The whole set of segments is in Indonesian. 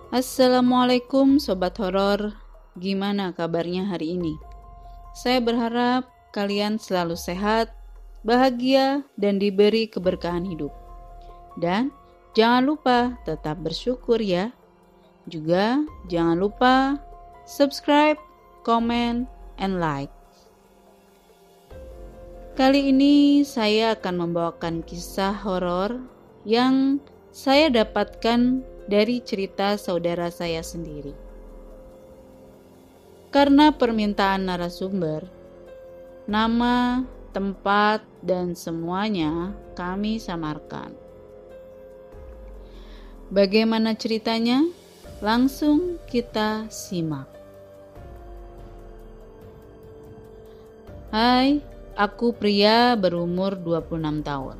Assalamualaikum Sobat Horor, gimana kabarnya hari ini? Saya berharap kalian selalu sehat, bahagia, dan diberi keberkahan hidup. Dan jangan lupa tetap bersyukur ya. Juga jangan lupa subscribe, comment, and like. Kali ini saya akan membawakan kisah horor yang saya dapatkan dari cerita saudara saya sendiri. Karena permintaan narasumber, nama, tempat, dan semuanya kami samarkan. Bagaimana ceritanya? Langsung kita simak. Hai, aku pria berumur 26 tahun.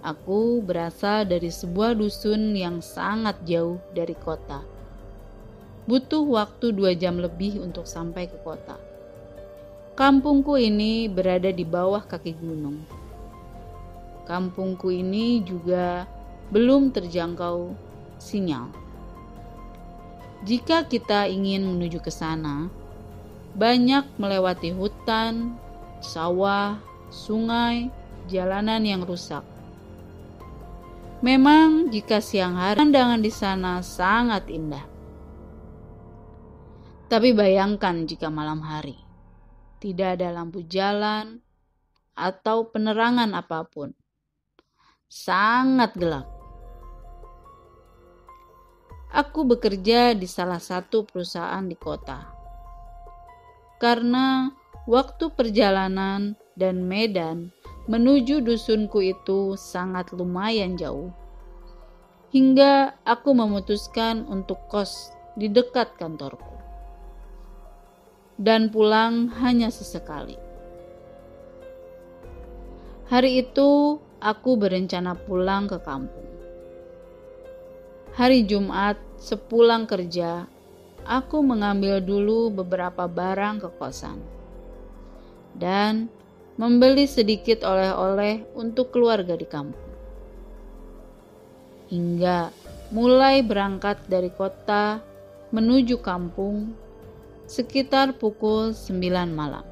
Aku berasal dari sebuah dusun yang sangat jauh dari kota. Butuh waktu 2 jam lebih untuk sampai ke kota. Kampungku ini berada di bawah kaki gunung. Kampungku ini juga belum terjangkau sinyal. Jika kita ingin menuju ke sana, banyak melewati hutan, sawah, sungai, jalanan yang rusak. Memang jika siang hari, pemandangan di sana sangat indah. Tapi bayangkan jika malam hari, tidak ada lampu jalan atau penerangan apapun. Sangat gelap. Aku bekerja di salah satu perusahaan di kota. Karena waktu perjalanan dan medan menuju dusunku itu sangat lumayan jauh. Hingga aku memutuskan untuk kos di dekat kantorku. Dan pulang hanya sesekali. Hari itu aku berencana pulang ke kampung. Hari Jumat sepulang kerja, aku mengambil dulu beberapa barang ke kosan dan membeli sedikit oleh-oleh untuk keluarga di kampung. Hingga mulai berangkat dari kota menuju kampung sekitar pukul 9 malam.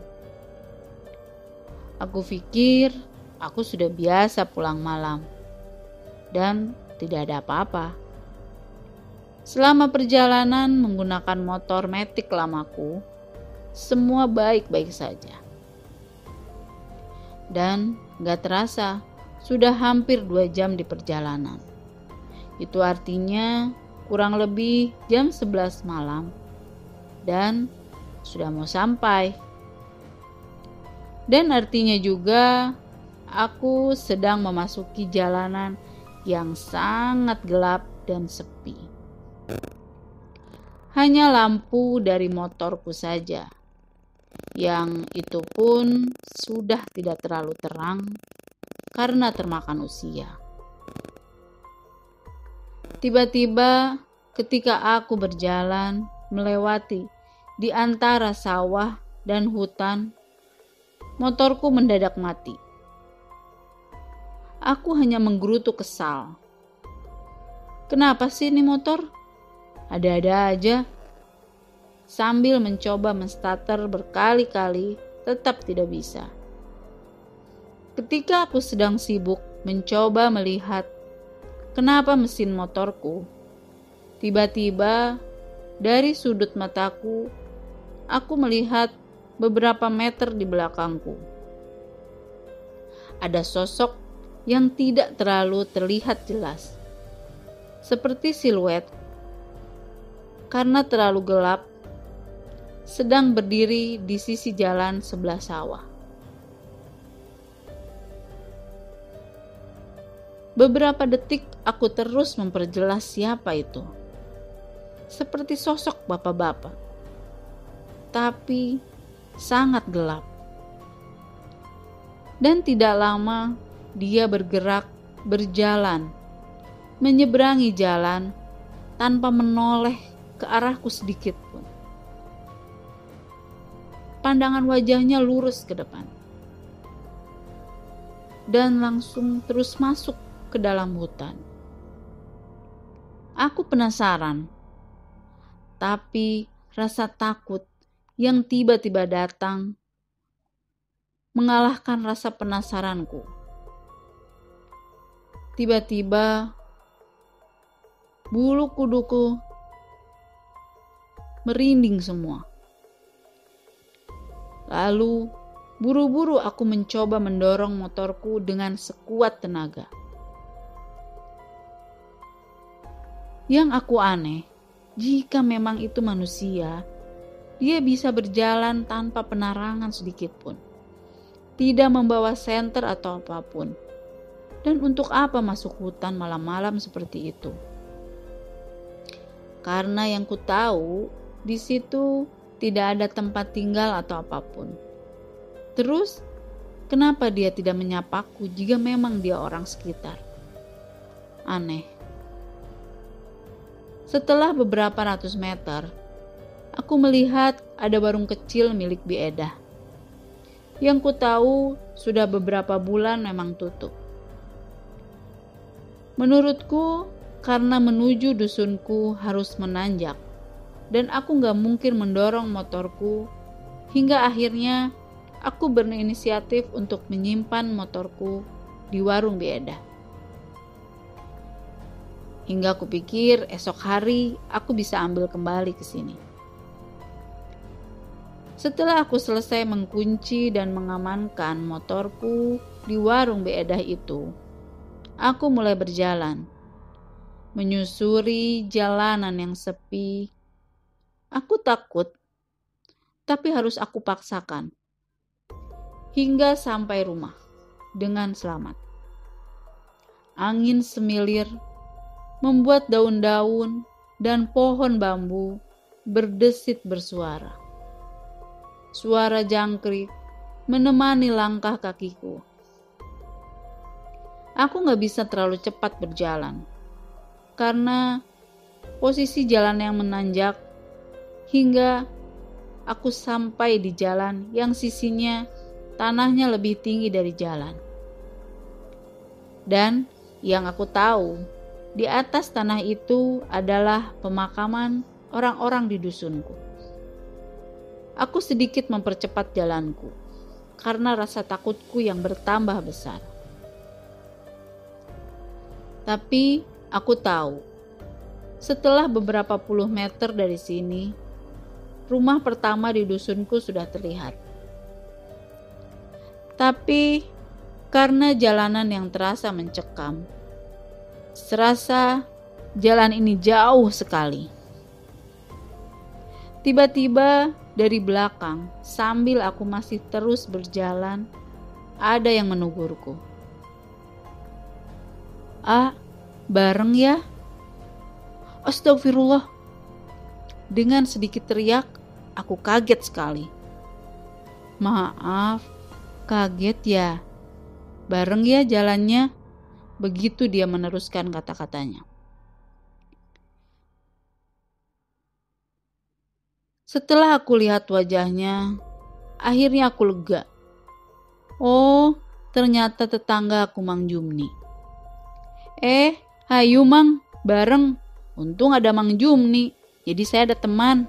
Aku pikir aku sudah biasa pulang malam dan tidak ada apa-apa. Selama perjalanan menggunakan motor matic lamaku, semua baik-baik saja. Dan gak terasa, sudah hampir 2 jam di perjalanan. Itu artinya kurang lebih jam 11 malam. Dan sudah mau sampai. Dan artinya juga aku sedang memasuki jalanan yang sangat gelap dan sepi. Hanya lampu dari motorku saja, yang itu pun sudah tidak terlalu terang karena termakan usia. Tiba-tiba ketika aku berjalan melewati di antara sawah dan hutan, motorku mendadak mati. Aku hanya menggerutu kesal. Kenapa sih ini motor? Ada-ada aja. Sambil mencoba menstarter berkali-kali, tetap tidak bisa. Ketika aku sedang sibuk mencoba melihat kenapa mesin motorku, tiba-tiba dari sudut mataku, aku melihat beberapa meter di belakangku. Ada sosok yang tidak terlalu terlihat jelas, seperti siluet, karena terlalu gelap, sedang berdiri di sisi jalan sebelah sawah. Beberapa detik aku terus memperjelas siapa itu. Seperti sosok bapak-bapak, tapi sangat gelap. Dan tidak lama dia bergerak, berjalan, menyeberangi jalan tanpa menoleh ke arahku sedikit pun. Pandangan wajahnya lurus ke depan dan langsung terus masuk ke dalam hutan. Aku penasaran Tapi rasa takut yang tiba-tiba datang mengalahkan rasa penasaranku. Tiba-tiba bulu kuduku merinding semua. Lalu buru-buru aku mencoba mendorong motorku dengan sekuat tenaga. Yang aku aneh, jika memang itu manusia, dia bisa berjalan tanpa penerangan sedikit pun. Tidak membawa senter atau apapun. Dan untuk apa masuk hutan malam-malam seperti itu? Karena yang ku tahu, di situ tidak ada tempat tinggal atau apapun. Terus, kenapa dia tidak menyapaku jika memang dia orang sekitar? Aneh. Setelah beberapa ratus meter, aku melihat ada warung kecil milik Bi Edah. Yang ku tahu sudah beberapa bulan memang tutup. Menurutku, karena menuju dusunku harus menanjak, dan aku gak mungkin mendorong motorku, hingga akhirnya aku berinisiatif untuk menyimpan motorku di warung Bi Edah. Hingga aku pikir esok hari aku bisa ambil kembali ke sini. Setelah aku selesai mengunci dan mengamankan motorku di warung Bi Edah itu, aku mulai berjalan, menyusuri jalanan yang sepi. Aku takut, tapi harus aku paksakan, hingga sampai rumah dengan selamat. Angin semilir membuat daun-daun dan pohon bambu berdesit bersuara. Suara jangkrik menemani langkah kakiku. Aku gak bisa terlalu cepat berjalan, karena posisi jalan yang menanjak hingga aku sampai di jalan yang sisinya tanahnya lebih tinggi dari jalan. Dan yang aku tahu, di atas tanah itu adalah pemakaman orang-orang di dusunku. Aku sedikit mempercepat jalanku karena rasa takutku yang bertambah besar. Tapi aku tahu, setelah beberapa puluh meter dari sini, rumah pertama di dusunku sudah terlihat. Tapi karena jalanan yang terasa mencekam, serasa jalan ini jauh sekali. Tiba-tiba dari belakang, sambil aku masih terus berjalan, ada yang menegurku. "Ah, bareng ya?" Astagfirullah. Dengan sedikit teriak, aku kaget sekali. "Maaf, kaget ya. Bareng ya jalannya." Begitu dia meneruskan kata-katanya. Setelah aku lihat wajahnya, akhirnya aku lega. Oh, ternyata tetangga aku Mang Jumni. Hayu Mang, bareng. Untung ada Mang Jumni, jadi saya ada teman.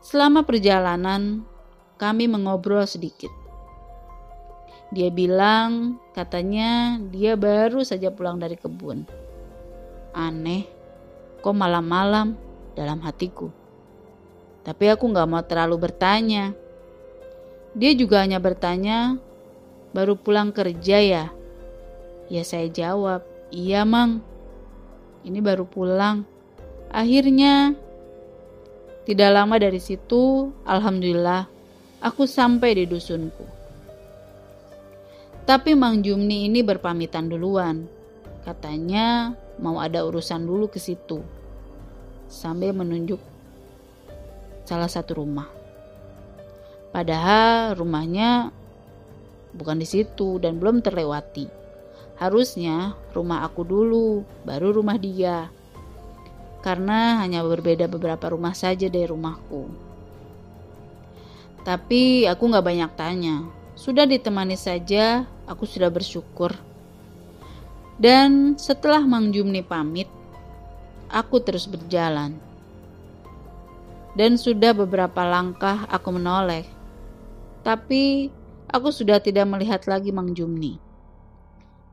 Selama perjalanan, kami mengobrol sedikit. Dia bilang, katanya dia baru saja pulang dari kebun. Aneh, kok malam-malam, dalam hatiku. Tapi aku gak mau terlalu bertanya. Dia juga hanya bertanya, baru pulang kerja ya? Ya saya jawab, iya Mang. Ini baru pulang. Akhirnya, tidak lama dari situ, alhamdulillah, aku sampai di dusunku. Tapi Mang Jumni ini berpamitan duluan. Katanya mau ada urusan dulu ke situ. Sambil menunjuk salah satu rumah. Padahal rumahnya bukan di situ dan belum terlewati. Harusnya rumah aku dulu, baru rumah dia. Karena hanya berbeda beberapa rumah saja dari rumahku. Tapi aku gak banyak tanya. Sudah ditemani saja, aku sudah bersyukur. Dan setelah Mang Jumni pamit, aku terus berjalan. dan sudah beberapa langkah aku menoleh. Tapi aku sudah tidak melihat lagi Mang Jumni.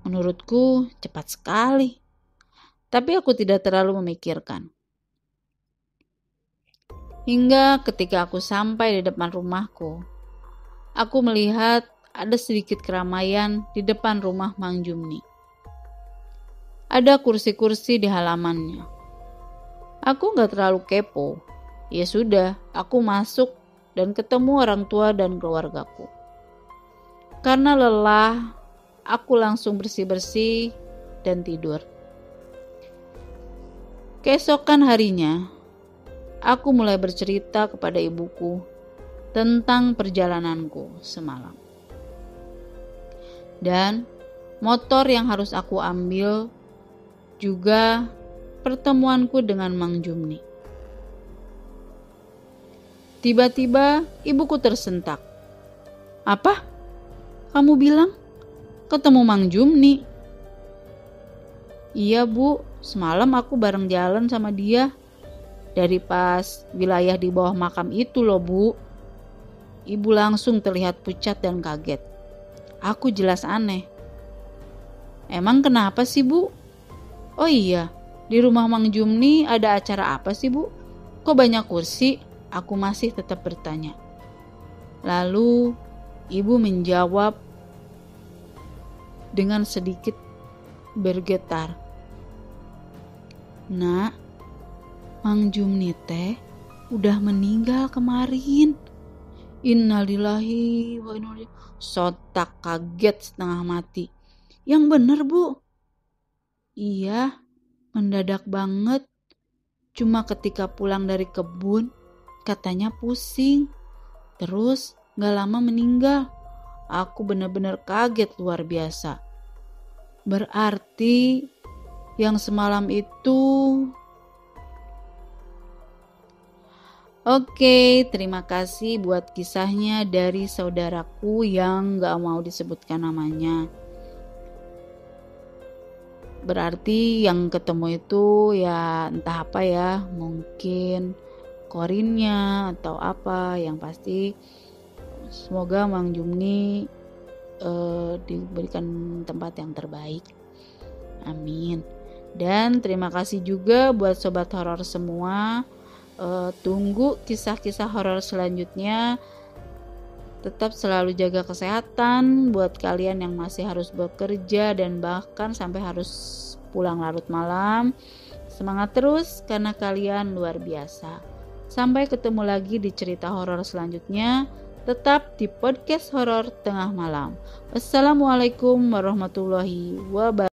Menurutku cepat sekali, tapi aku tidak terlalu memikirkan. Hingga ketika aku sampai di depan rumahku, aku melihat ada sedikit keramaian di depan rumah Mang Jumni. Ada kursi-kursi di halamannya. Aku gak terlalu kepo. Ya sudah, aku masuk dan ketemu orang tua dan keluargaku. Karena lelah, aku langsung bersih-bersih dan tidur. Keesokan harinya, aku mulai bercerita kepada ibuku tentang perjalananku semalam. Dan motor yang harus aku ambil, juga pertemuanku dengan Mang Jumni. Tiba-tiba ibuku tersentak. Apa? Kamu bilang ketemu Mang Jumni? Iya Bu, semalam aku bareng jalan sama dia. Dari pas wilayah di bawah makam itu loh Bu. Ibu langsung terlihat pucat dan kaget. Aku jelas aneh. Emang kenapa sih Bu? Oh iya, di rumah Mang Jumni ada acara apa sih Bu? Kok banyak kursi? Aku masih tetap bertanya. Lalu ibu menjawab dengan sedikit bergetar. Nak, Mang Jumni teh udah meninggal kemarin. Innalillahi wa inna ilaihi. Sontak kaget setengah mati. Yang bener Bu? Iya, mendadak banget. Cuma ketika pulang dari kebun, katanya pusing. Terus gak lama meninggal. Aku benar-benar kaget luar biasa. Berarti yang semalam itu... Oke, terima kasih buat kisahnya dari saudaraku yang gak mau disebutkan namanya. Berarti yang ketemu itu ya entah apa ya, mungkin korinnya atau apa. Yang pasti semoga Mang Jumni diberikan tempat yang terbaik. Amin. Dan terima kasih juga buat sobat horor semua. Tunggu kisah-kisah horor selanjutnya. Tetap selalu jaga kesehatan buat kalian yang masih harus bekerja dan bahkan sampai harus pulang larut malam. Semangat terus karena kalian luar biasa. Sampai ketemu lagi di cerita horor selanjutnya. Tetap di podcast horor tengah malam. Wassalamualaikum warahmatullahi wabarakatuh.